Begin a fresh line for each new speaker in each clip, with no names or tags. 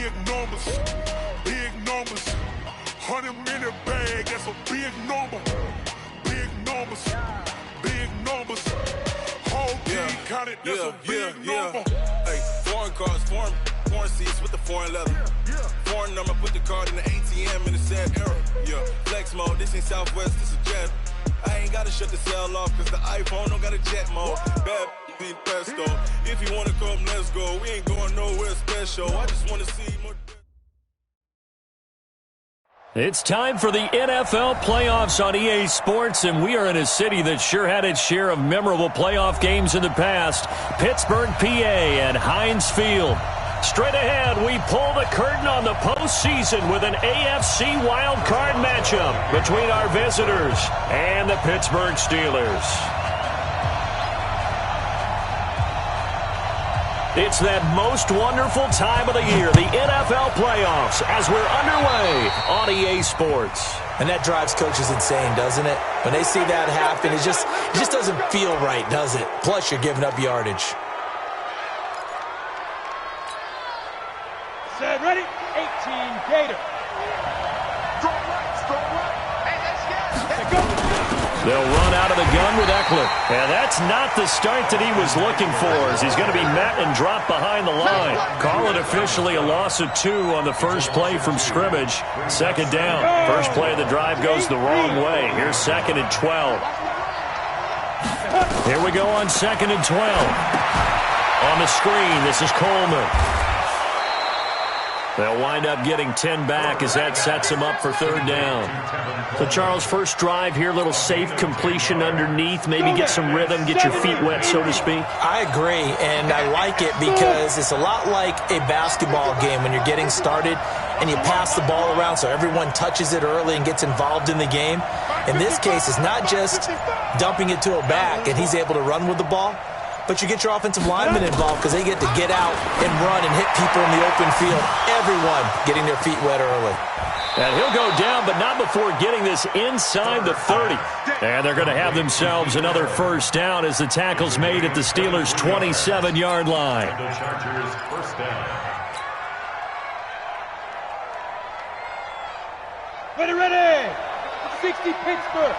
big numbers, big numbers. 100-minute bag, that's a big number. Big numbers, big numbers. Whole team counted, that's a big number.
Hey, foreign cars, foreign seats with the foreign leather. Foreign number, put the card in the ATM in the sad era. Yeah, flex mode, this ain't Southwest, this a jet. I ain't gotta shut the cell off, cause the iPhone don't got a jet mode. Bad be pesto. If you wanna come, let's go. We ain't going nowhere special. I just wanna see more.
It's time for the NFL playoffs on EA Sports, and we are in a city that sure had its share of memorable playoff games in the past. Pittsburgh, PA at Heinz Field. Straight ahead, we pull the curtain on the postseason with an AFC wildcard matchup between our visitors and the Pittsburgh Steelers. It's that most wonderful time of the year, the NFL playoffs, as we're underway on EA Sports.
And that drives coaches insane, doesn't it? When they see that happen, it just doesn't feel right, does it? Plus, you're giving up yardage.
Set, ready? 18, Gator.
They'll run out of the gun with Eckler. And that's not the start that he was looking for, as he's going to be met and dropped behind the line. Call it officially a loss of 2 on the first play from scrimmage. Second down. First play of the drive goes the wrong way. Here's 2nd and 12. Here we go on 2nd and 12. On the screen, this is Coleman. They'll wind up getting 10 back as that sets them up for 3rd down. So, Charles, first drive here, little safe completion underneath, maybe get some rhythm, get your feet wet, so to speak.
I agree, and I like it because it's a lot like a basketball game when you're getting started and you pass the ball around so everyone touches it early and gets involved in the game. In this case, it's not just dumping it to a back and he's able to run with the ball, but you get your offensive linemen involved because they get to get out and run and hit people in the open field. Everyone getting their feet wet early.
And he'll go down, but not before getting this inside the 30. And they're going to have themselves another first down as the tackle's made at the Steelers' 27-yard line.
Ready. 60 Pittsburgh.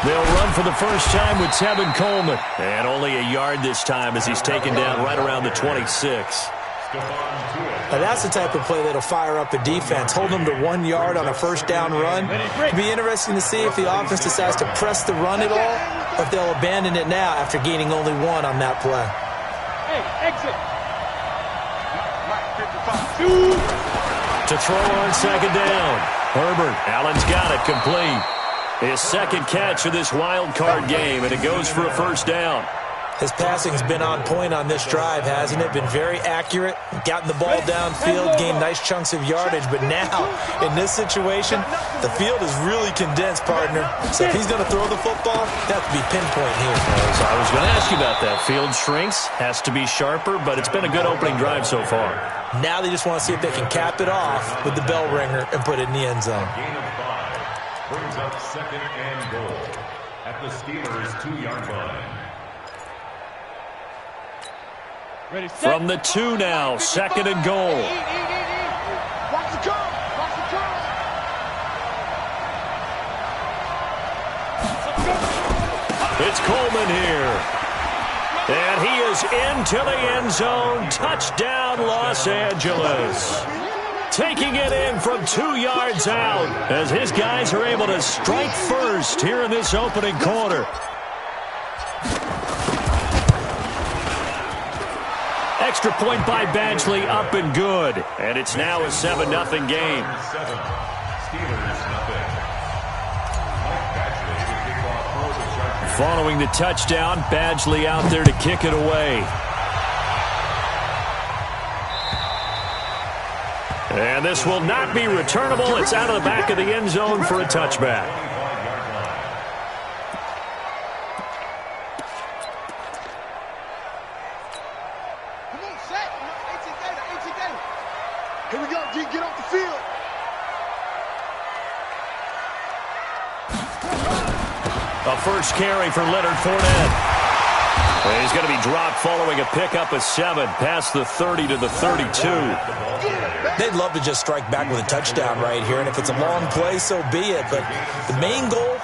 They'll run for the first time with Tevin Coleman. And only a yard this time as he's taken down right around the 26.
Now that's the type of play that'll fire up the defense. Hold them to 1 yard on a first down run. It'll be interesting to see if the offense decides to press the run at all, or if they'll abandon it now after gaining only 1 on that play.
Hey, exit.
To throw on 2nd down. Herbert, Allen's got it, complete. His 2nd catch of this wild card game, and it goes for a first down.
His passing's been on point on this drive, hasn't it? Been very accurate, gotten the ball downfield, gained nice chunks of yardage, but now, in this situation, the field is really condensed, partner. So if he's going to throw the football, that has to be pinpoint here.
So I was going to ask you about that. Field shrinks, has to be sharper, but it's been a good opening drive so far.
Now they just want to see if they can cap it off with the bell ringer and put it in the end zone.
Brings up 2nd and goal at the Steelers' 2-yard line.
Ready, set.
From the 2 now, 2nd and goal.
Watch the curve.
It's Coleman here. And he is into the end zone. Touchdown, Los Angeles. Taking it in from 2 yards out as his guys are able to strike first here in this opening quarter. Extra point by Badgley, up and good. And it's now a 7-0 game. Following the touchdown, Badgley out there to kick it away. And this will not be returnable. It's out of the back of the end zone for a touchback.
Here we go, get off the field.
A first carry for Leonard Fournette. And he's going to be dropped following a pickup of 7 past the 30 to the 32.
They'd love to just strike back with a touchdown right here, and if it's a long play, so be it. But the main goal,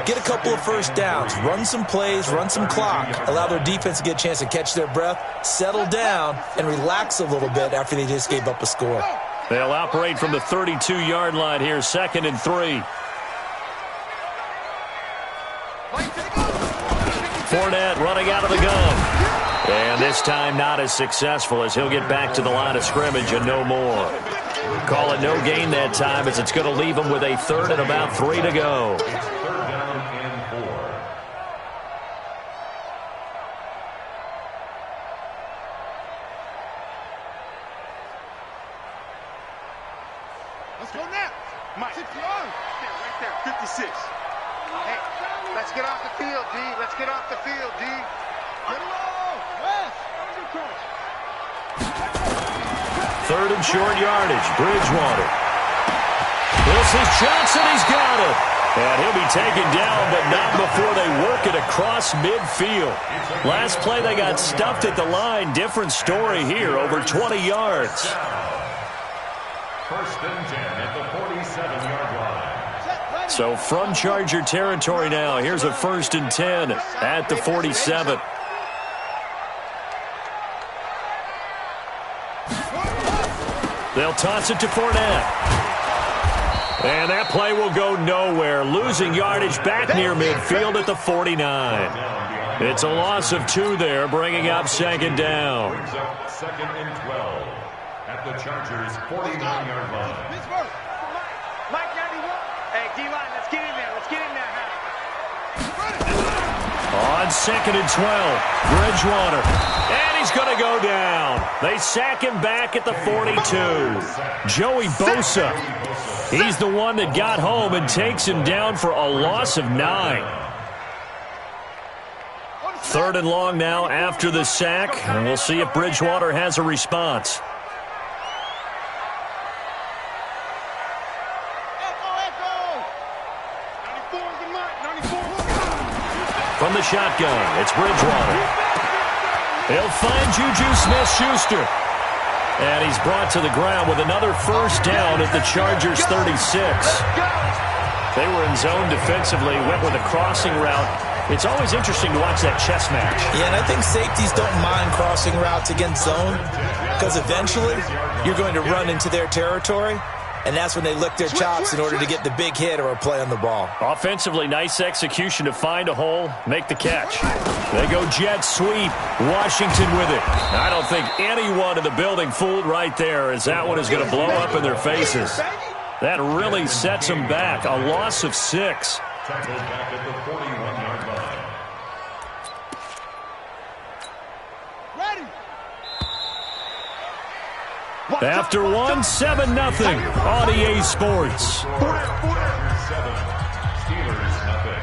get a couple of first downs, run some plays, run some clock, allow their defense to get a chance to catch their breath, settle down, and relax a little bit after they just gave up a score.
They'll operate from the 32-yard line here, 2nd and 3. Fournette running out of the gun. And this time not as successful as he'll get back to the line of scrimmage and no more. Call it no gain that time as it's going to leave him with a 3rd and about 3 to go.
It's 3rd down and 4.
Let's go now. Mike. Right there, 56. Hey, let's get off the field, D. Let's get off the field, D. Get low. West.
3rd and short yardage. Bridgewater. This is Johnson. He's got it. And he'll be taken down, but not before they work it across midfield. Last play, they got stuffed at the line. Different story here, over 20 yards.
1st and 10 at the 47-yard line.
So from Charger territory now, here's a 1st and 10 at the 47. They'll toss it to Fournette. And that play will go nowhere. Losing yardage back near midfield at the 49. It's a loss of 2 there, bringing up 2nd down.
Brings up 2nd and 12 at the Chargers' 49-yard line.
Mike 91. Hey, D-line, let's get in there. Let's get in there, huh?
On 2nd and 12, Bridgewater. And he's going to go down. They sack him back at the 42. Joey Bosa. He's the one that got home and takes him down for a loss of 9. 3rd and long now after the sack. And we'll see if Bridgewater has a response. From the shotgun, it's Bridgewater. He'll find Juju Smith-Schuster. And he's brought to the ground with another 1st down at the Chargers' 36. They were in zone defensively, went with a crossing route. It's always interesting to watch that chess match.
Yeah, and I think safeties don't mind crossing routes against zone because eventually you're going to run into their territory. And that's when they lick their chops in order to get the big hit or a play on the ball.
Offensively, nice execution to find a hole, make the catch. They go jet sweep. Washington with it. I don't think anyone in the building fooled right there, as that one is going to blow up in their faces. That really sets them back. A loss of 6.
Tackled back at the 41-yard line.
After 1, 7-0 on EA Sports.
7, Steelers nothing.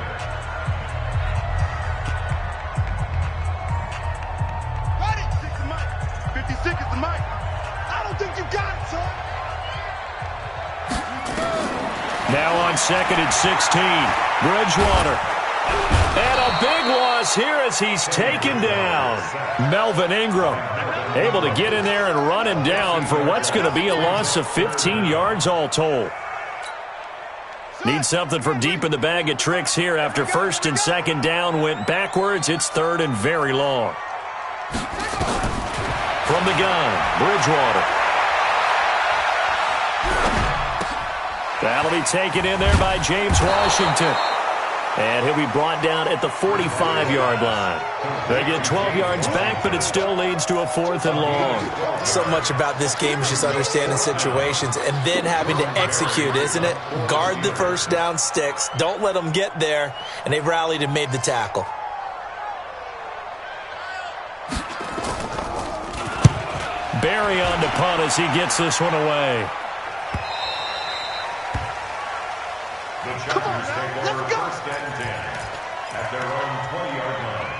Ready? 56 is the mic. I don't think you got it, son.
Now on 2nd and 16, Bridgewater. And a big loss here as he's taken down. Melvin Ingram able to get in there and run him down for what's going to be a loss of 15 yards all told. Need something from deep in the bag of tricks here after 1st and 2nd down went backwards. It's 3rd and very long. From the gun, Bridgewater. That'll be taken in there by James Washington. And he'll be brought down at the 45-yard line. They get 12 yards back, but it still leads to a 4th and long.
So much about this game is just understanding situations and then having to execute, isn't it? Guard the 1st down sticks. Don't let them get there. And they rallied and made the tackle.
Barry on to punt as he gets this one away.
The Chargers take over 1st and 10 at their own 20-yard line.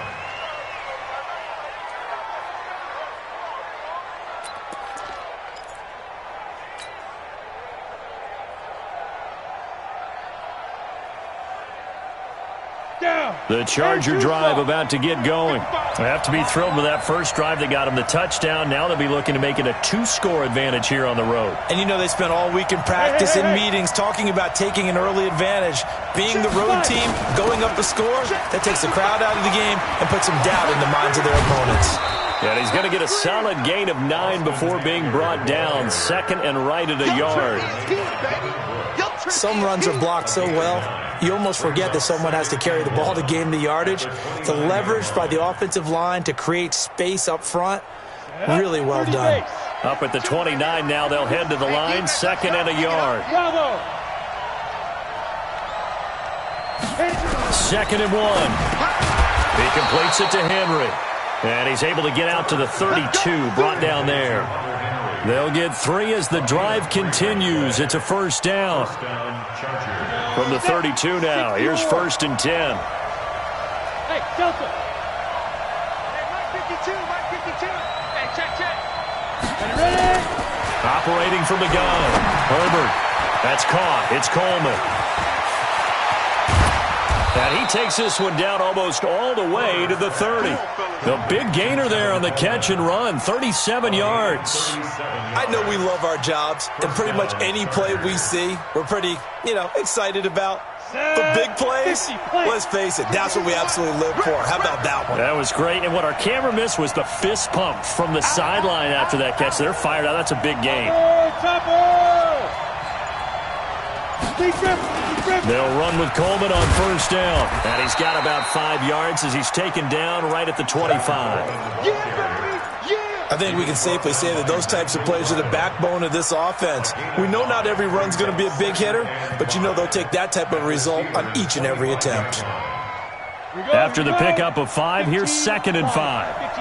The Charger drive about to get going. They have to be thrilled with that first drive that got them the touchdown. Now they'll be looking to make it a 2-score advantage here on the road.
And you know they spent all week in practice in meetings talking about taking an early advantage. Being the road team, going up a score, that takes the crowd out of the game and puts some doubt in the minds of their opponents.
And he's going to get a solid gain of 9 before being brought down. Second and right at a yard.
Some runs are blocked so well, you almost forget that someone has to carry the ball to gain the yardage. The leverage by the offensive line to create space up front, really well done.
Up at the 29 now, they'll head to the line. Second and a yard. Second and 1. He completes it to Henry. And he's able to get out to the 32, brought down there. They'll get 3 as the drive continues. It's a first down. From the 32 now, here's 1st and 10.
Hey, Delta. Hey, Mike 52, Mike 52. Hey, check. Ready?
Operating from the gun. Herbert. That's caught. It's Coleman. And he takes this one down almost all the way to the 30. The big gainer there on the catch and run, 37 yards.
I know we love our jobs, and pretty much any play we see, we're pretty, excited about. The big plays, let's face it, that's what we absolutely live for. How about that one?
That was great, and what our camera missed was the fist pump from the sideline after that catch. They're fired out. That's a big gain. They'll run with Coleman on first down. And he's got about 5 yards as he's taken down right at the 25.
I think we can safely say that those types of plays are the backbone of this offense. We know not every run's going to be a big hitter, but they'll take that type of result on each and every attempt.
After the pickup of 5, here's 2nd and 5.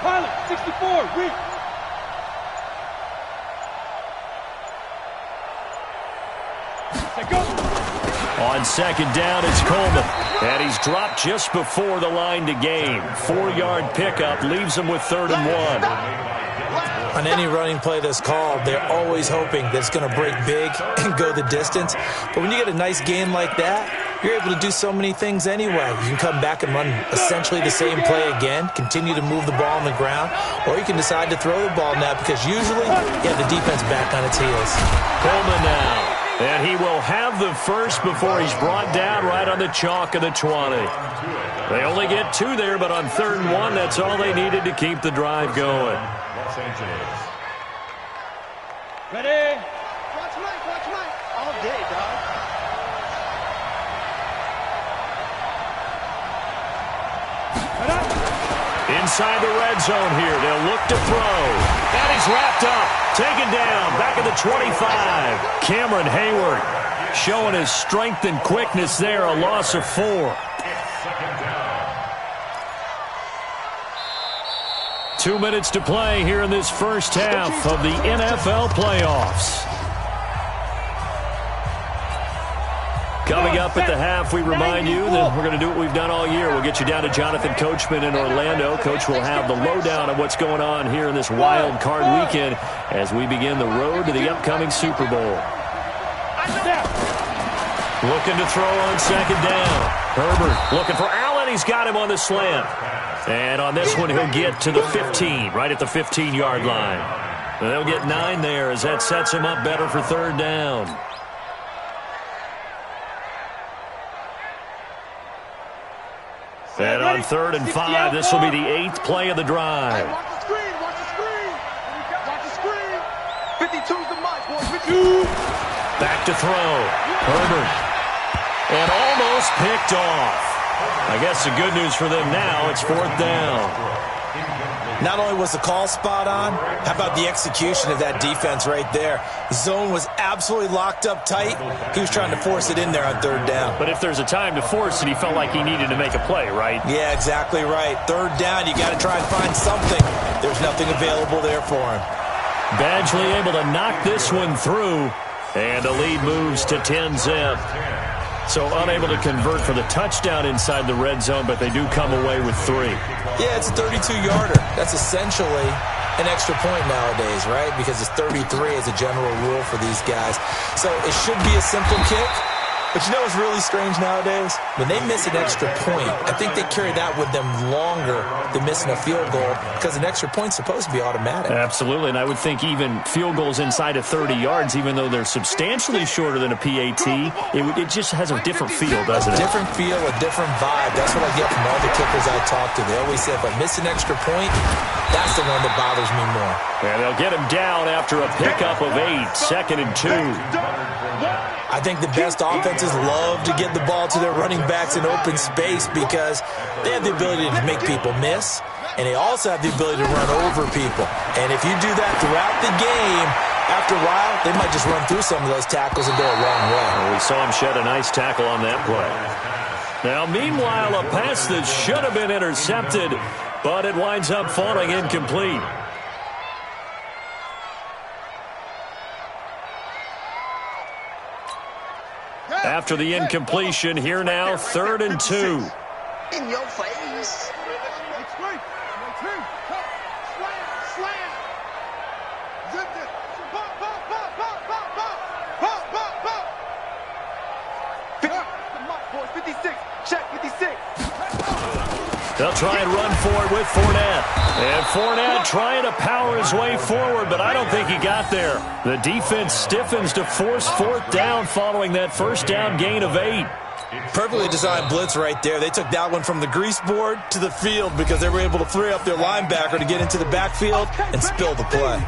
Pilot, 64, weak.
On second down, it's Coleman. And he's dropped just before the line to gain. 4-yard pickup leaves him with 3rd and 1.
On any running play that's called, they're always hoping that it's going to break big and go the distance. But when you get a nice gain like that, you're able to do so many things anyway. You can come back and run essentially the same play again, continue to move the ball on the ground, or you can decide to throw the ball now because usually you have the defense back on its heels.
Coleman now. And he will have the first before he's brought down right on the chalk of the 20. They only get 2 there, but on 3rd and 1, that's all they needed to keep the drive going.
Los Angeles.
Ready? Watch Mike. All day, dog.
Inside the red zone here. They'll look to throw. And he's wrapped up. Taken down. Back at the 25. Cameron Hayward showing his strength and quickness there. A loss of 4.
It's 2nd down.
2 minutes to play here in this first half of the NFL playoffs. Coming up at the half, we remind you that we're going to do what we've done all year. We'll get you down to Jonathan Coachman in Orlando. Coach will have the lowdown of what's going on here in this wild card weekend as we begin the road to the upcoming Super Bowl. Looking to throw on second down. Herbert looking for Allen. He's got him on the slant. And on this one, he'll get to the 15, right at the 15-yard line. They'll get 9 there as that sets him up better for 3rd down. And on 3rd and 5, this will be the 8th play of the drive.
Watch the screen. Watch the screen. 52's the mark, boys. 52.
Back to throw. Herbert. And almost picked off. I guess the good news for them now, it's 4th down.
Not only was the call spot on, how about the execution of that defense right there? The zone was absolutely locked up tight. He was trying to force it in there on 3rd down.
But if there's a time to force it, he felt like he needed to make a play, right?
Yeah, exactly right. 3rd down, you got to try and find something. There's nothing available there for him.
Badgley able to knock this one through, and the lead moves to 10-zip. So unable to convert for the touchdown inside the red zone, but they do come away with 3.
Yeah, it's a 32-yarder. That's essentially an extra point nowadays, right? Because it's 33 as a general rule for these guys. So it should be a simple kick. But you know what's really strange nowadays? When they miss an extra point, I think they carry that with them longer than missing a field goal because an extra point's supposed to be automatic.
Absolutely, and I would think even field goals inside of 30 yards, even though they're substantially shorter than a PAT, it just has a different feel, doesn't it?
A different feel, a different vibe. That's what I get from all the kickers I talk to. They always say, if I miss an extra point, that's the one that bothers me more.
And they'll get him down after a pickup of 8, 2nd and 2.
I think the best offenses love to get the ball to their running backs in open space because they have the ability to make people miss, and they also have the ability to run over people. And if you do that throughout the game, after a while, they might just run through some of those tackles and go a long way.
Well, we saw him shed a nice tackle on that play. Now, meanwhile, a pass that should have been intercepted, but it winds up falling incomplete. After the incompletion, here now, 3rd and 2.
In your face.
They'll try and run for it with Fournette. And Fournette trying to power his way forward, but I don't think he got there. The defense stiffens to force 4th down following that first down gain of 8.
Perfectly designed blitz right there. They took that one from the grease board to the field because they were able to free up their linebacker to get into the backfield and spill the play.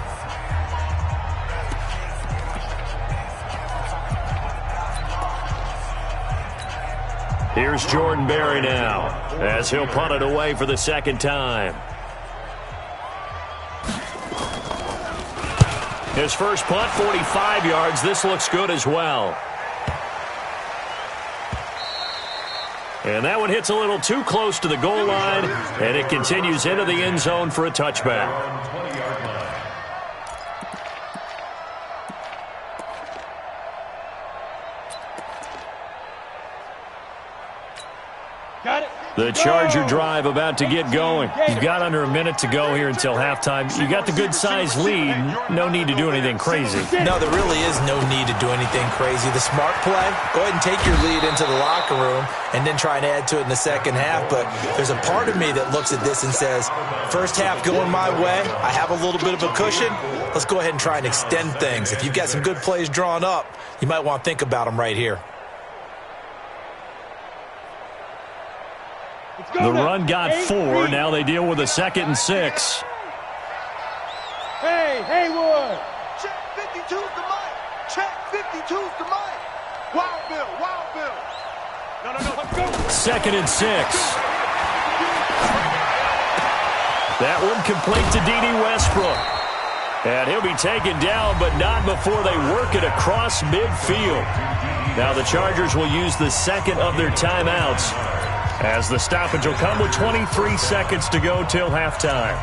Here's Jordan Berry now as he'll punt it away for the 2nd time. His first punt, 45 yards. This looks good as well. And that one hits a little too close to the goal line, and it continues into the end zone for a touchback. The Charger drive about to get going. You've got under a minute to go here until halftime. You got the good-sized lead. No need to do anything crazy.
No, there really is no need to do anything crazy. The smart play, go ahead and take your lead into the locker room and then try and add to it in the second half. But there's a part of me that looks at this and says, first half going my way, I have a little bit of a cushion. Let's go ahead and try and extend things. If you've got some good plays drawn up, you might want to think about them right here.
The run got 4. Now they deal with a 2nd and 6.
Hey, Haywood. Check 52's the mic. Check 52's the mic. Wild Bill, Wild Bill. No, let's go.
2nd and 6. That one complete to D.D. Westbrook. And he'll be taken down, but not before they work it across midfield. Now the Chargers will use the 2nd of their timeouts, as the stoppage will come with 23 seconds to go till halftime.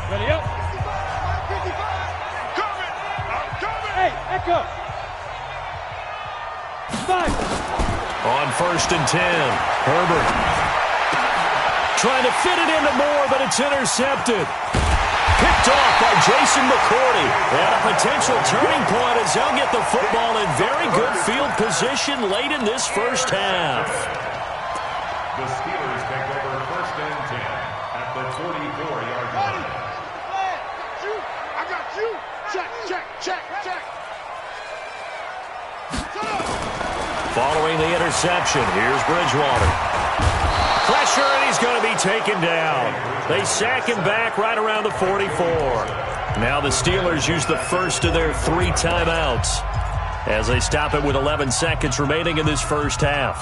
Ready up. 55. Coming. I'm coming. Hey, Echo. 5.
On 1st and 10, Herbert trying to fit it into Moore, but it's intercepted. Picked off by Jason McCourty. And a potential turning point as they'll get the football in very good field position late in this first half.
The Steelers take over 1st and 10 at the 44-yard line.
I got you. Check.
Following the interception, here's Bridgewater. Pressure, and he's going to be taken down. They sack him back right around the 44. Now the Steelers use the first of their 3 timeouts as they stop it with 11 seconds remaining in this first half.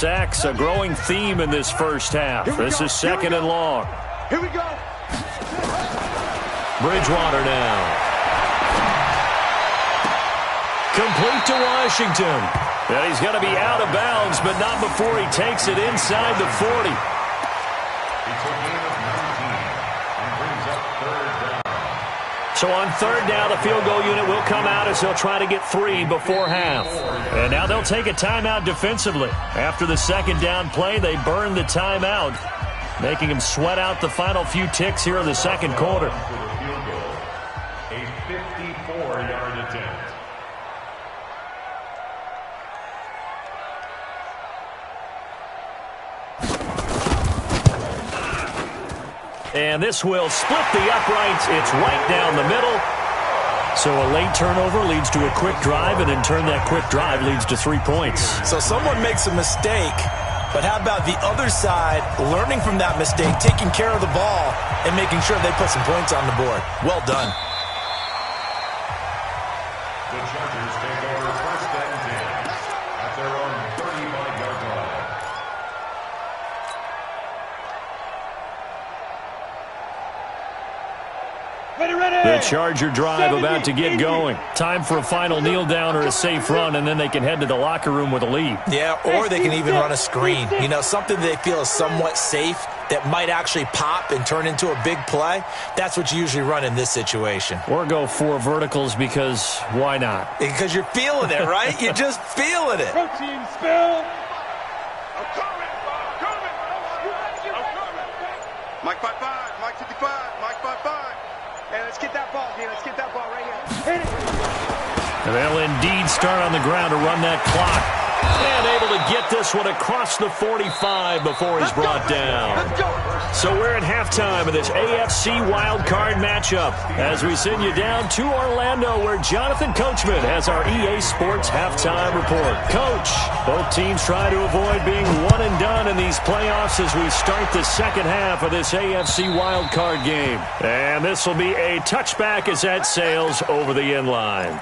sacks, a growing theme in this first half. This is 2nd and long.
Here we go.
Bridgewater now. Complete to Washington. And he's going to be out of bounds, but not before he takes it inside the 40.
It's a gain of 19 and brings up 3rd down.
So on 3rd down, the field goal unit will come out as they'll try to get 3 before half. And now they'll take a timeout defensively. After the 2nd down play, they burn the timeout, making him sweat out the final few ticks here in the 2nd quarter.
A 54-yard attempt.
And this will split the uprights. It's right down the middle. So a late turnover leads to a quick drive, and in turn that quick drive leads to 3 points.
So someone makes a mistake, but how about the other side learning from that mistake, taking care of the ball, and making sure they put some points on the board? Well done.
The Chargers take over 1st and 10 at their own 35-yard line.
The Charger drive about to get going. Time for a final kneel down or a safe run, and then they can head to the locker room with a lead.
Yeah, or they can even run a screen. You know, something they feel is somewhat safe that might actually pop and turn into a big play. That's what you usually run in this situation.
Or go 4 verticals because why not?
Because you're feeling it, right? You're just feeling it.
Protein spill. Mike 5-5, Mike 55, Mike 5-5. Hey, let's get that ball here. Let's get that ball right here. Hit it.
And they'll indeed start on the ground to run that clock. And able to get this one across the 45 before he's brought down. So we're at halftime of this AFC wildcard matchup as we send you down to Orlando where Jonathan Coachman has our EA Sports halftime report. Coach, both teams try to avoid being one and done in these playoffs as we start the 2nd half of this AFC wildcard game. And this will be a touchback as that sails over the end line.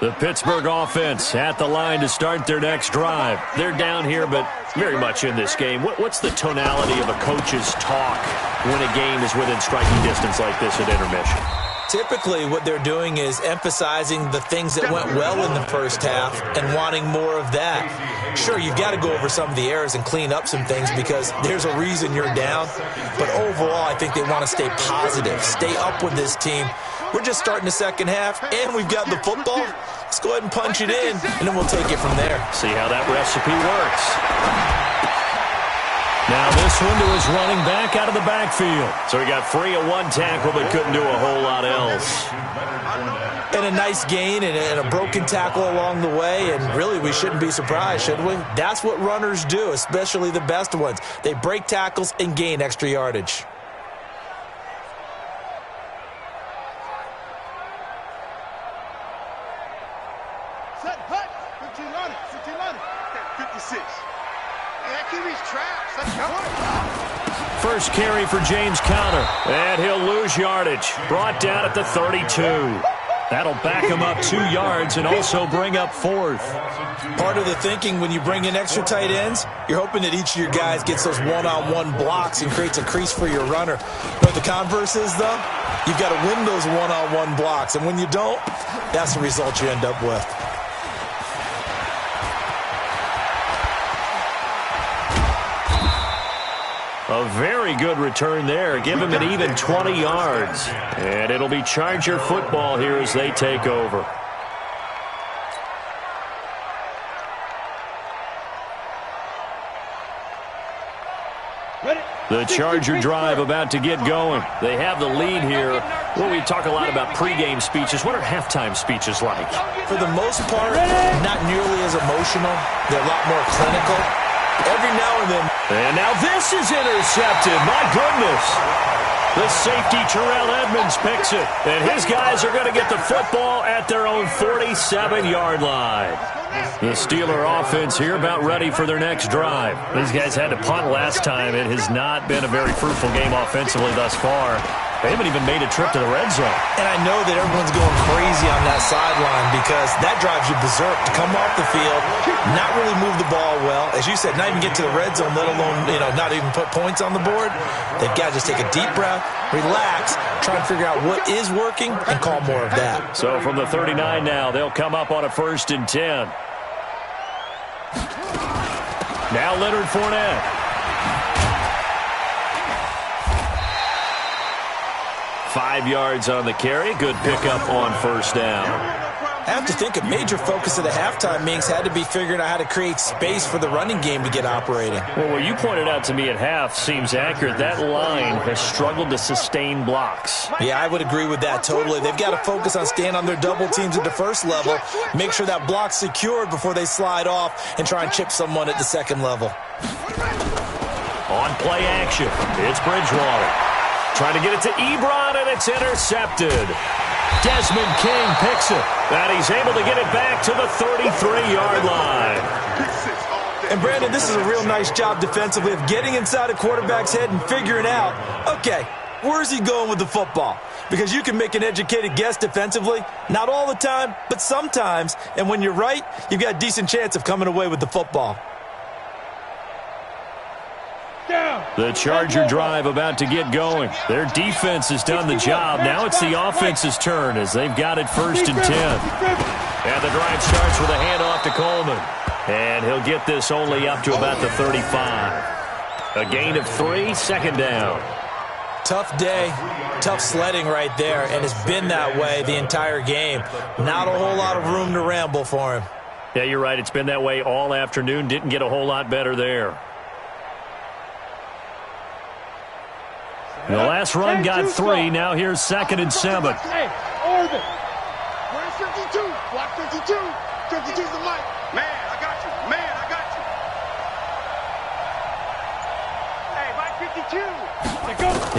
The Pittsburgh offense at the line to start their next drive. They're down here, but very much in this game. What's the tonality of a coach's talk when a game is within striking distance like this at intermission?
Typically, what they're doing is emphasizing the things that went well in the first half and wanting more of that. Sure, you've got to go over some of the errors and clean up some things because there's a reason you're down. But overall, I think they want to stay positive, stay up with this team. We're just starting the 2nd half, and we've got the football. Let's go ahead and punch it in, and then we'll take it from there.
See how that recipe works. Now this one to his running back out of the backfield. So he got free of 1 tackle, but couldn't do a whole lot else.
And a nice gain and a broken tackle along the way, and really we shouldn't be surprised, should we? That's what runners do, especially the best ones. They break tackles and gain extra yardage.
Set, hut. 15 on it. 15 on it. 56. That QB's traps. Let's go.
First carry for James Conner, and he'll lose yardage. Brought down at the 32. That'll back him up 2 yards and also bring up 4th.
Part of the thinking when you bring in extra tight ends, you're hoping that each of your guys gets those one-on-one blocks and creates a crease for your runner. But the converse is, though, you've got to win those one-on-one blocks. And when you don't, that's the result you end up with.
A very good return there. Give him an even 20 yards. And it'll be Charger football here as they take over. The Charger drive about to get going. They have the lead here. Well, we talk a lot about pregame speeches. What are halftime speeches like?
For the most part, not nearly as emotional. They're a lot more clinical. Every now and then.
And now this is intercepted. My goodness. The safety, Terrell Edmonds, picks it. And his guys are going to get the football at their own 47-yard line. The Steeler offense here about ready for their next drive. These guys had to punt last time. It has not been a very fruitful game offensively thus far. They haven't even made a trip to the red zone.
And I know that everyone's going crazy on that sideline because that drives you berserk to come off the field, not really move the ball well. As you said, not even get to the red zone, let alone, not even put points on the board. They've got to just take a deep breath, relax, try and figure out what is working, and call more of that.
So from the 39 now, they'll come up on a 1st and 10. Now Leonard Fournette. 5 yards on the carry. Good pickup on 1st down.
I have to think a major focus of the halftime meetings had to be figuring out how to create space for the running game to get operating.
Well, what you pointed out to me at half seems accurate. That line has struggled to sustain blocks.
Yeah, I would agree with that totally. They've got to focus on staying on their double teams at the first level, make sure that block's secured before they slide off and try and chip someone at the second level.
On play action, it's Bridgewater. Trying to get it to Ebron, and it's intercepted. Desmond King picks it, and he's able to get it back to the 33-yard line.
And, Brandon, this is a real nice job defensively of getting inside a quarterback's head and figuring out, okay, where's he going with the football? Because you can make an educated guess defensively, not all the time, but sometimes. And when you're right, you've got a decent chance of coming away with the football.
The Charger drive about to get going. Their defense has done the job. Now it's the offense's turn as they've got it 1st and 10. And the drive starts with a handoff to Coleman. And he'll get this only up to about the 35. A gain of 3, 2nd down.
Tough day, tough sledding right there, and it's been that way the entire game. Not a whole lot of room to ramble for him.
Yeah, you're right. It's been that way all afternoon. Didn't get a whole lot better there. The last run got 3. Now here's 2nd and 7.
Hey, Orbit. Where's 52? Block 52. 52's the mic. Man, I got you. Man, I got you. Hey, by 52.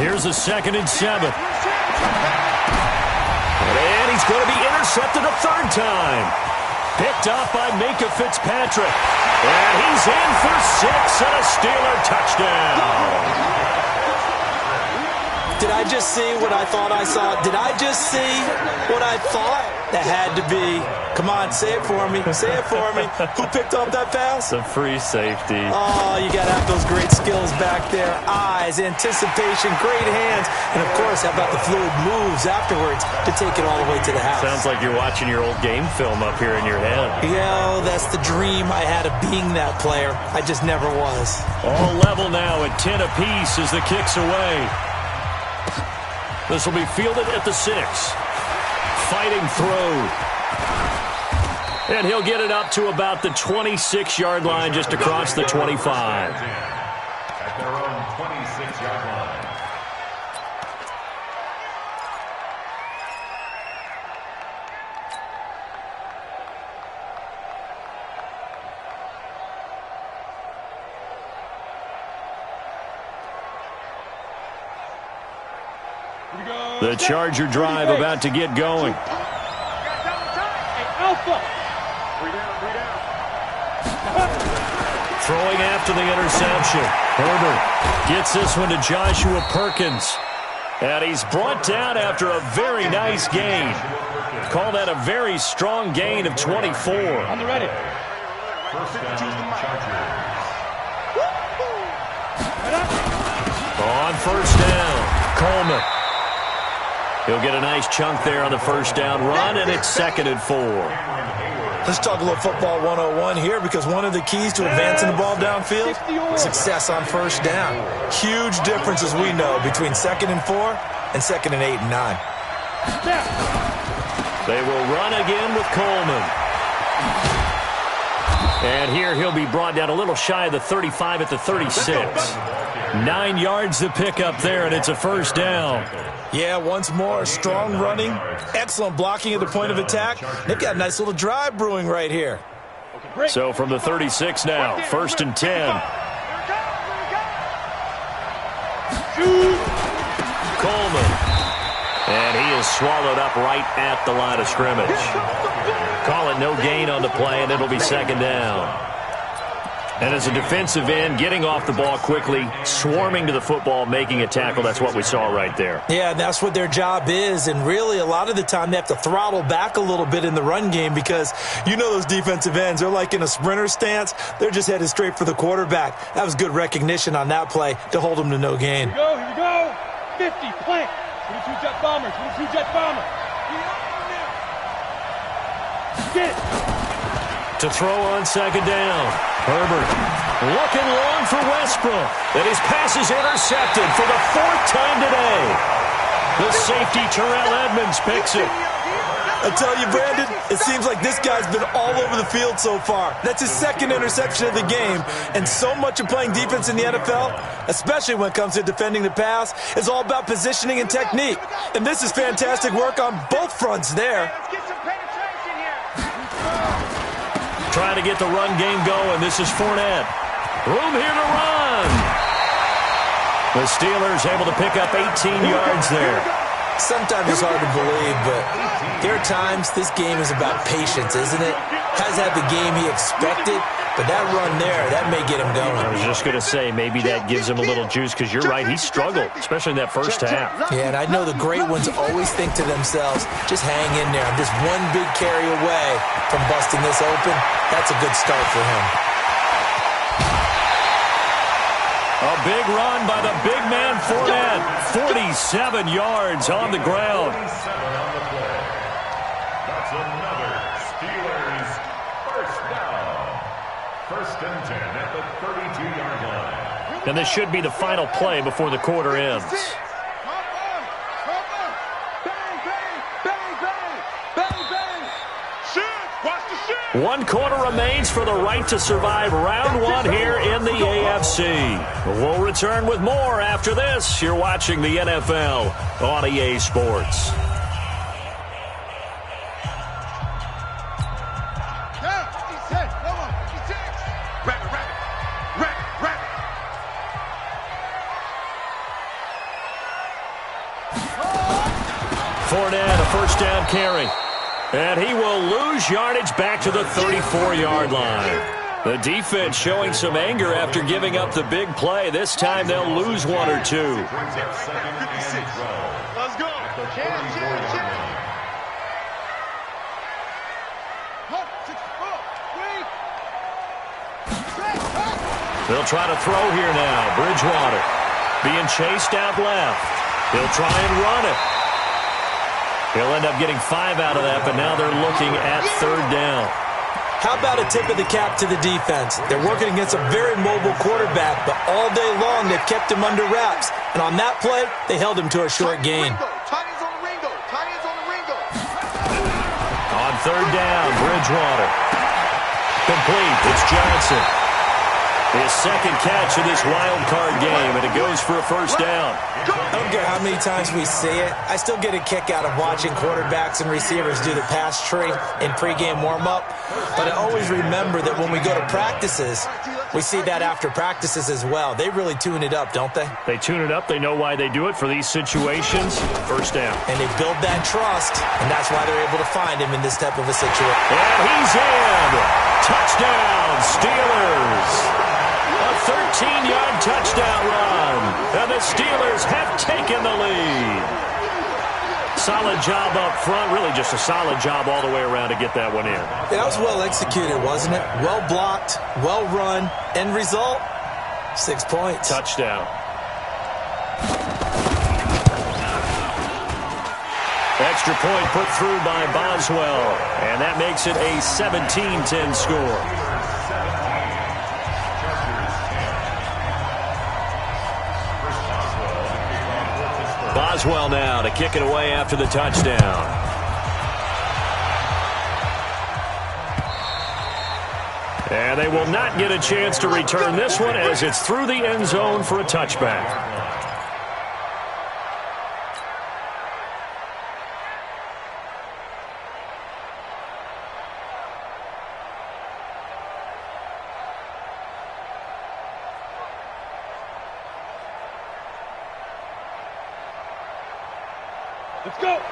Here's a 2nd and 7. And he's going to be intercepted a 3rd time. Picked up by Minka Fitzpatrick. And he's in for 6 and a Steeler touchdown.
Did I just see what I thought I saw? Did I just see what I thought? That had to be. Come on, say it for me. Say it for me. Who picked up that pass?
The free safety.
Oh, you got to have those great skills back there. Eyes, anticipation, great hands. And, of course, how about the fluid moves afterwards to take it all the way to the house?
Sounds like you're watching your old game film up here in your head.
Yeah, that's the dream I had of being that player. I just never was.
All level now at 10 apiece as the kick's away. This will be fielded at the 6. Fighting throw. And he'll get it up to about the 26-yard line, just across the 25.
At their own 26-yard line.
The Charger drive about to get going. Throwing after the interception. Herbert gets this one to Joshua Perkins. And he's brought down after a very nice gain. Call that a very strong gain of 24.
On the ready.
On 1st down, Coleman. He'll get a nice chunk there on the 1st down run, and it's 2nd and 4.
Let's talk a little football 101 here, because one of the keys to advancing the ball downfield, success on 1st down. Huge difference, as we know, between 2nd and 4 and 2nd and 8 and 9.
They will run again with Coleman. And here he'll be brought down a little shy of the 35 at the 36. 9 yards to pick up there, and it's a 1st down.
Yeah, once more, strong running, excellent blocking at the point of attack. They've got a nice little drive brewing right here.
So from the 36 now, 1st and 10. Coleman. And he is swallowed up right at the line of scrimmage. Call it no gain on the play, and it'll be 2nd down. And as a defensive end, getting off the ball quickly, swarming to the football, making a tackle, that's what we saw right there.
Yeah, that's what their job is. And really, a lot of the time, they have to throttle back a little bit in the run game because you know those defensive ends, they're like in a sprinter stance. They're just headed straight for the quarterback. That was good recognition on that play to hold them to no gain.
Here we go. 50, plant. 22 jet bomber, 22 jet bomber. Get it.
To throw on second down. Herbert looking long for Westbrook. And his pass is intercepted for the 4th time today. The safety, Terrell Edmonds, picks it.
I tell you, Brandon, it seems like this guy's been all over the field so far. That's his 2nd interception of the game. And so much of playing defense in the NFL, especially when it comes to defending the pass, is all about positioning and technique. And this is fantastic work on both fronts there.
Trying to get the run game going. This is Fournette. Room here to run. The Steelers able to pick up 18 yards there.
Sometimes it's hard to believe, but there are times this game is about patience, isn't it? Has had the game he expected, but that run there, that may get him going.
I was just going to say, maybe that gives him a little juice because you're right, he struggled, especially in that first half.
Yeah, and I know the great ones always think to themselves, just hang in there. I'm just one big carry away from busting this open. That's a good start for him.
A big run by the big man Fournette. 47 yards on the ground.
47 on the play. That's another Steelers first down. 1st and 10 at the 32-yard line.
And this should be the final play before the quarter ends. One quarter remains for the right to survive round 1 here in the AFC. We'll return with more after this. You're watching the NFL on EA Sports. Fournette, a first down carry. And he will lose yardage back to the 34-yard line. The defense showing some anger after giving up the big play. This time they'll lose 1 or 2.
Let's go.
They'll try to throw here now. Bridgewater being chased out left. He'll try and run it. He'll end up getting 5 out of that, but now they're looking at 3rd down.
How about a tip of the cap to the defense? They're working against a very mobile quarterback, but all day long they've kept him under wraps. And on that play, they held him to a short gain.
On 3rd down, Bridgewater. Complete. It's Johnson. His 2nd catch of this wild card game, and it goes for a first down.
I don't care how many times we see it. I still get a kick out of watching quarterbacks and receivers do the pass tree in pregame warm-up. But I always remember that when we go to practices, we see that after practices as well. They really tune it up, don't they?
They tune it up. They know why they do it for these situations. First down.
And they build that trust, and that's why they're able to find him in this type of a situation.
And he's in. Touchdown, Steelers. A 13-yard touchdown run. And the Steelers have taken the lead. Solid job up front. Really just a solid job all the way around to get that one in.
Yeah, that was well executed, wasn't it? Well blocked, well run. End result, 6 points.
Touchdown. Extra point put through by Boswell. And that makes it a 17-10 score. Boswell now to kick it away after the touchdown. And they will not get a chance to return this one as it's through the end zone for a touchback.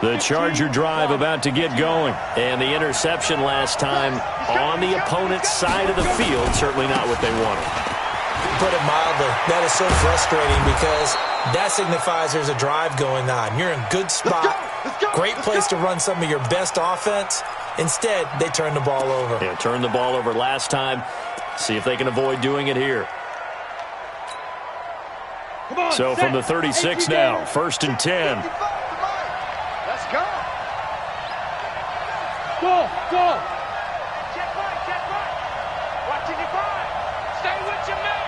The Charger drive about to get going. And the interception last time on the opponent's side of the field, certainly not what they wanted.
Put it mildly, that is so frustrating because that signifies there's a drive going on. You're in a good spot, great place to run some of your best offense. Instead, they turn the ball over.
Yeah, turned the ball over last time. See if they can avoid doing it here. So from the 36 now, 1st and 10.
Let's go.
Go.
Check right. Watching your five. Stay with your man.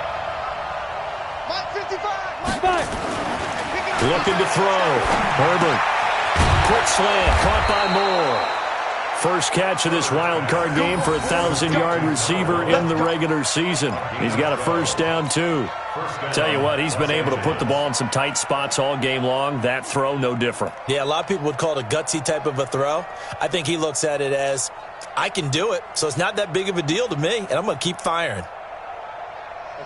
Mike 55.
Looking to throw. Herbert. Quick slant. Caught by Moore. First catch of this wild card game for a 1,000-yard receiver in the regular season. He's got a first down, too. Tell you what, he's been able to put the ball in some tight spots all game long. That throw, no different.
Yeah, a lot of people would call it a gutsy type of a throw. I think he looks at it as, I can do it, so it's not that big of a deal to me, and I'm going to keep firing.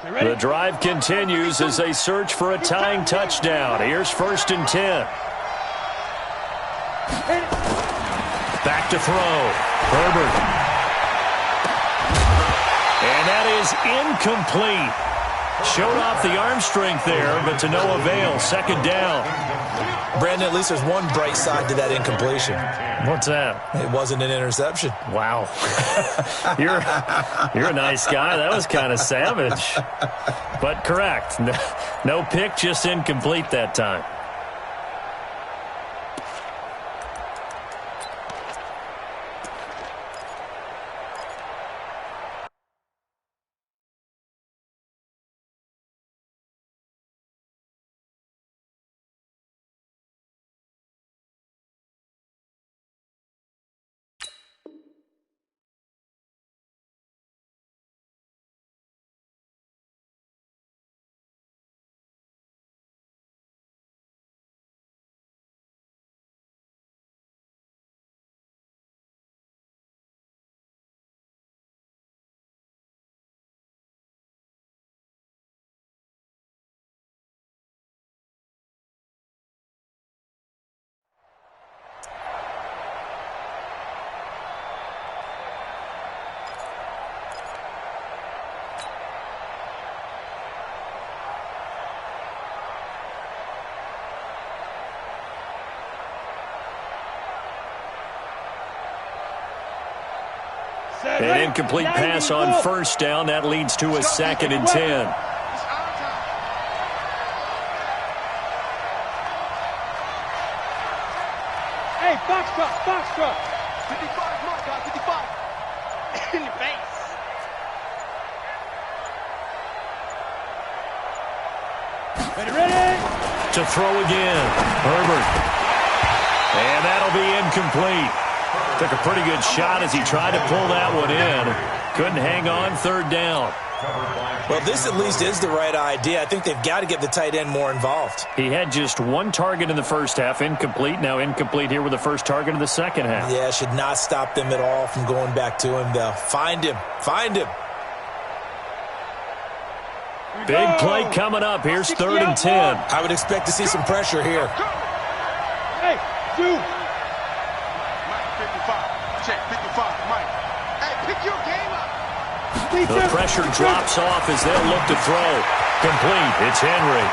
The drive continues as they search for a tying touchdown. Here's 1st and 10. Back to throw. Herbert. And that is incomplete. Showed off the arm strength there, but to no avail. 2nd down.
Brandon, at least there's one bright side to that incompletion.
What's that?
It wasn't an interception.
Wow. You're a nice guy. That was kind of savage. But correct. No pick, just incomplete that time. An incomplete pass on 1st down. That leads to a 2nd and 10.
Hey, box truck.
55, Mark, 55. In the face.
Ready?
To throw again. Herbert. And that'll be incomplete. Took a pretty good shot as he tried to pull that one in. Couldn't hang on. 3rd down.
Well, this at least is the right idea. I think they've got to get the tight end more involved.
He had just one target in the first half. Incomplete. Now incomplete here with the first target of the second half.
Yeah, should not stop them at all from going back to him, though. Find him.
Big play coming up. Here's 3rd and 10.
I would expect to see some pressure here.
Hey, dude.
Mike 55. Check 55, Mike. Hey, pick your game up.
The pressure drops off as they'll look to throw. Complete. It's Henry.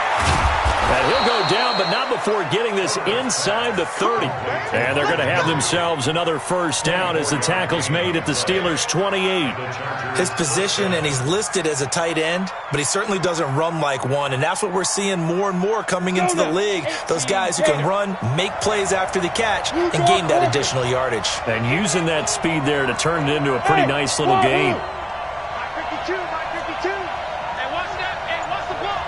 And he'll go down, but not before getting this inside the 30. And they're going to have themselves another first down as the tackle's made at the Steelers' 28.
His position, and he's listed as a tight end, but he certainly doesn't run like one. And that's what we're seeing more and more coming into the league. Those guys who can run, make plays after the catch, and gain that additional yardage.
And using that speed there to turn it into a pretty nice little game.
Mike 52. Hey, watch that. Hey, watch the ball.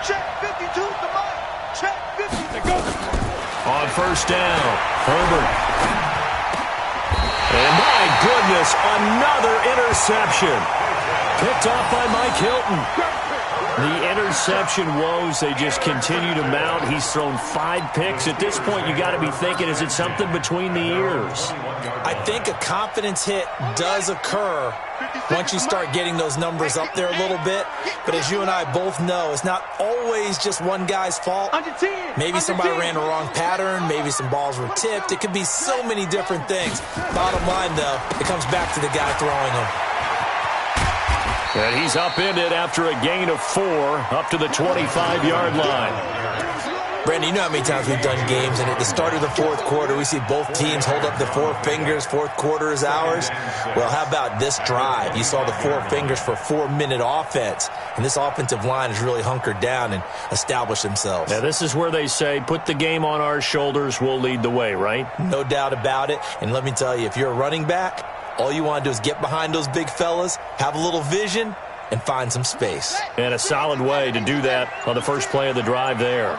Check 52 to Mike. Check 50. Go.
On first down, Herbert. And my goodness, another interception. Picked off by Mike Hilton. The interception woes, they just continue to mount. He's thrown 5 picks. At this point, you got to be thinking, is it something between the ears?
I think a confidence hit does occur once you start getting those numbers up there a little bit. But as you and I both know, it's not always just one guy's fault. Maybe somebody ran the wrong pattern. Maybe some balls were tipped. It could be so many different things. Bottom line, though, it comes back to the guy throwing them.
And he's upended after a gain of 4 up to the 25-yard line.
Brandon, you know how many times we've done games, and at the start of the fourth quarter, we see both teams hold up the 4 fingers, fourth quarter is ours. Well, how about this drive? You saw the 4 fingers for 4-minute offense, and this offensive line has really hunkered down and established themselves.
Now, this is where they say, put the game on our shoulders, we'll lead the way, right?
No doubt about it, and let me tell you, if you're a running back, all you want to do is get behind those big fellas, have a little vision, and find some space.
And a solid way to do that on the first play of the drive there.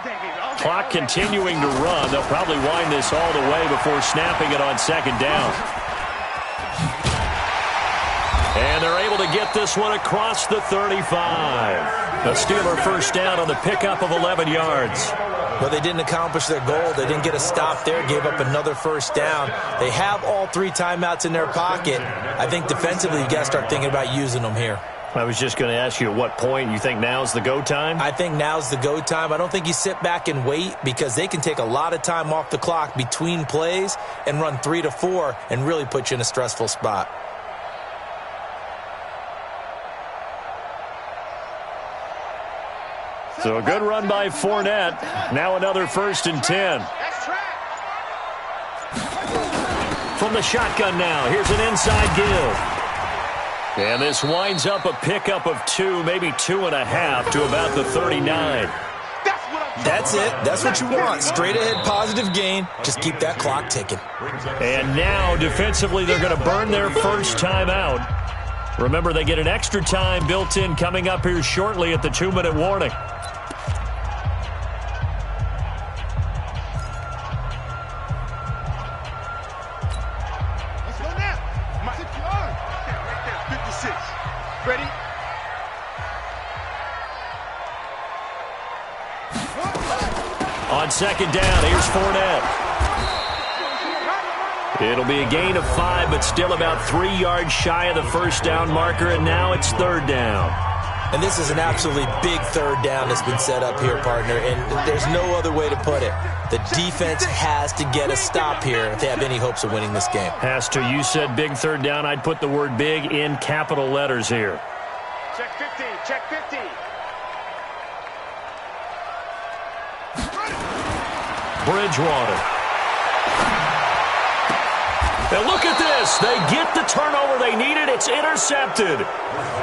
Clock continuing to run. They'll probably wind this all the way before snapping it on second down. And they're able to get this one across the 35. A Steeler first down on the pickup of 11 yards.
Well, they didn't accomplish their goal. They didn't get a stop there, gave up another first down. They have all 3 timeouts in their pocket. I think defensively you got to start thinking about using them here.
I was just going to ask you, at what point you think now's the go time?
I think now's the go time. I don't think you sit back and wait, because they can take a lot of time off the clock between plays and run 3 to 4 and really put you in a stressful spot.
So a good run by Fournette. Now another 1st and 10. From the shotgun now, here's an inside give. And this winds up a pickup of 2, maybe 2.5 to about the 39.
That's it. That's what you want. Straight ahead positive gain. Just keep that clock ticking.
And now defensively they're going to burn their first time out. Remember, they get an extra time built in coming up here shortly at the 2-minute warning.
Ready?
On second down, here's Fournette. It'll be a gain of 5, but still about 3 yards shy of the first down marker, and now it's 3rd down.
And this is an absolutely big 3rd down that's been set up here, partner, and there's no other way to put it. The defense has to get a stop here if they have any hopes of winning this game.
Has to. You said big 3rd down. I'd put the word big in capital letters here.
Check 50, check 50.
Bridgewater. Now look at this. They get the turnover they needed. It's intercepted.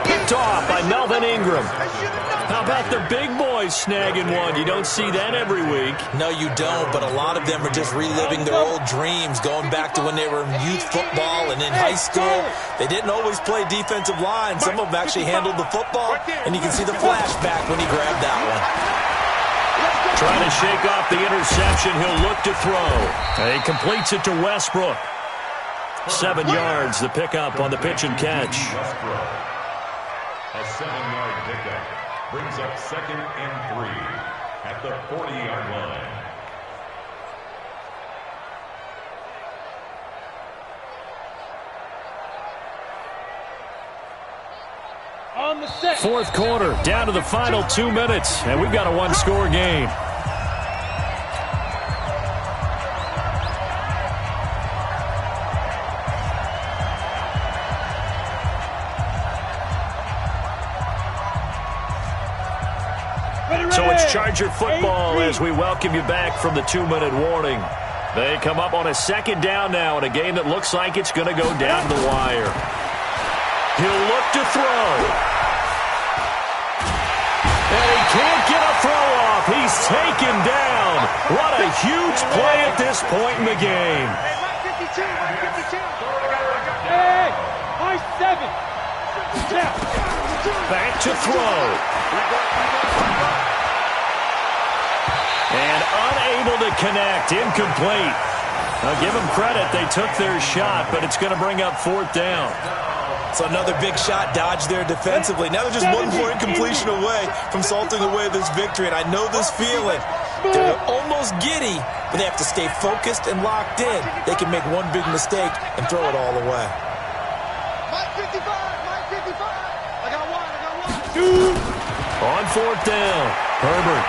Picked off by Melvin Ingram. How about the big boys snagging one? You don't see that every week.
No, you don't, but a lot of them are just reliving their old dreams, going back to when they were in youth football and in high school. They didn't always play defensive line. Some of them actually handled the football, and you can see the flashback when he grabbed that one.
Trying to shake off the interception. He'll look to throw. And he completes it to Westbrook. 7 yards, the pickup on the pitch and catch.
A 7-yard pickup brings up 2nd and 3 at the 40-yard line.
On the set.
4th quarter, down to the final 2 minutes, and we've got a 1-score game. So it's Charger football as we welcome you back from the 2-minute warning. They come up on a 2nd down now in a game that looks like it's going to go down to the wire. He'll look to throw. And he can't get a throw off. He's taken down. What a huge play at this point in the game.
Hey, high 7. Now.
Back to throw. And unable to connect. Incomplete. Now give them credit. They took their shot, but it's going to bring up 4th down.
So another big shot dodged there defensively. Now they're just one more incompletion away from salting away this victory. And I know this feeling. They're almost giddy, but they have to stay focused and locked in. They can make one big mistake and throw it all away.
Mike 55, Mike 55. I got one.
On fourth down, Herbert.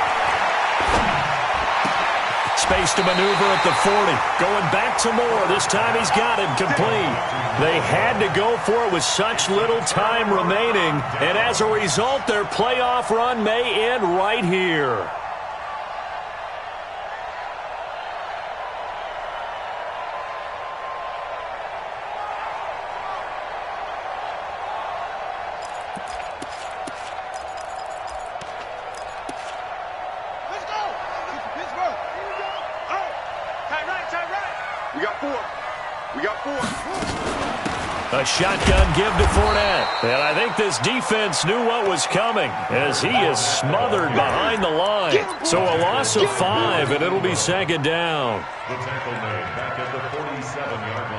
Space to maneuver at the 40. Going back to Moore. This time he's got it complete. They had to go for it with such little time remaining. And as a result, their playoff run may end right here. A shotgun give to Fournette. And I think this defense knew what was coming as he is smothered behind the line. So a loss of 5, and it'll be second down.
The tackle made back at the 47-yard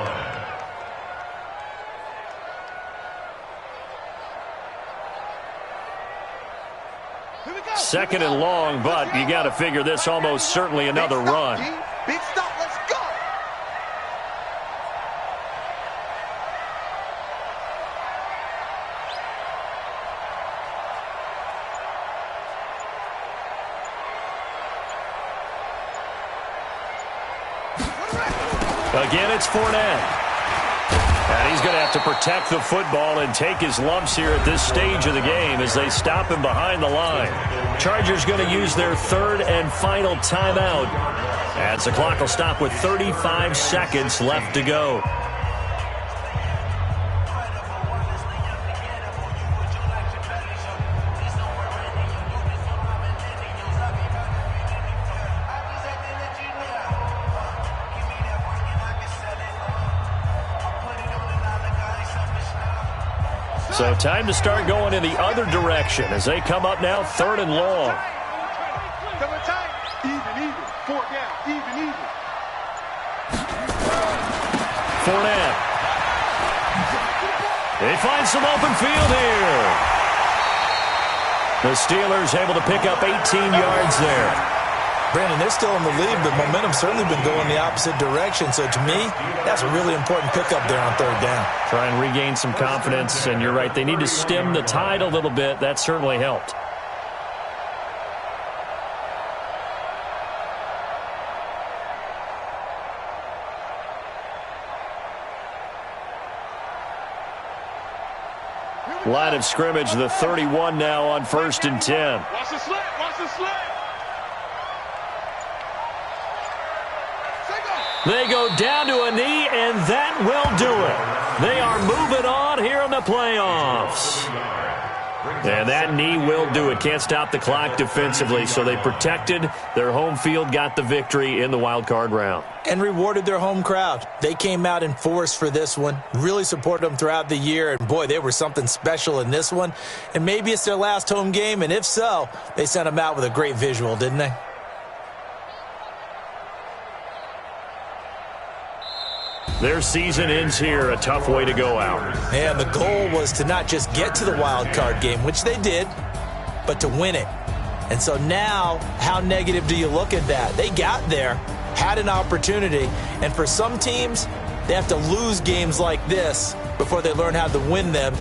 line.
Second and long, but you got to figure this almost certainly another run.
Big stop, let's go.
Again, it's Fournette. And he's going to have to protect the football and take his lumps here at this stage of the game as they stop him behind the line. Chargers going to use their third and final timeout. As the clock will stop with 35 seconds left to go. So time to start going in the other direction as they come up now third and long.
Double tight. Even. Four down. Even.
Fournette. They find some open field here. The Steelers able to pick up 18 yards there.
Brandon, they're still in the lead, but momentum's certainly been going the opposite direction. So to me, that's a really important pickup there on third down.
Try and regain some confidence, and you're right. They need to stem the tide a little bit. That certainly helped. Line of scrimmage, the 31 now on 1st and 10.
Watch the slant. Watch the slant.
They go down to a knee, and that will do it. They are moving on here in the playoffs. And that knee will do it. Can't stop the clock defensively, so they protected their home field, got the victory in the wild card round.
And rewarded their home crowd. They came out in force for this one, really supported them throughout the year, and boy, they were something special in this one. And maybe it's their last home game, and if so, they sent them out with a great visual, didn't they?
Their season ends here, a tough way to go out.
And the goal was to not just get to the wild card game, which they did, but to win it. And so now, how negative do you look at that? They got there, had an opportunity, and for some teams, they have to lose games like this before they learn how to win them.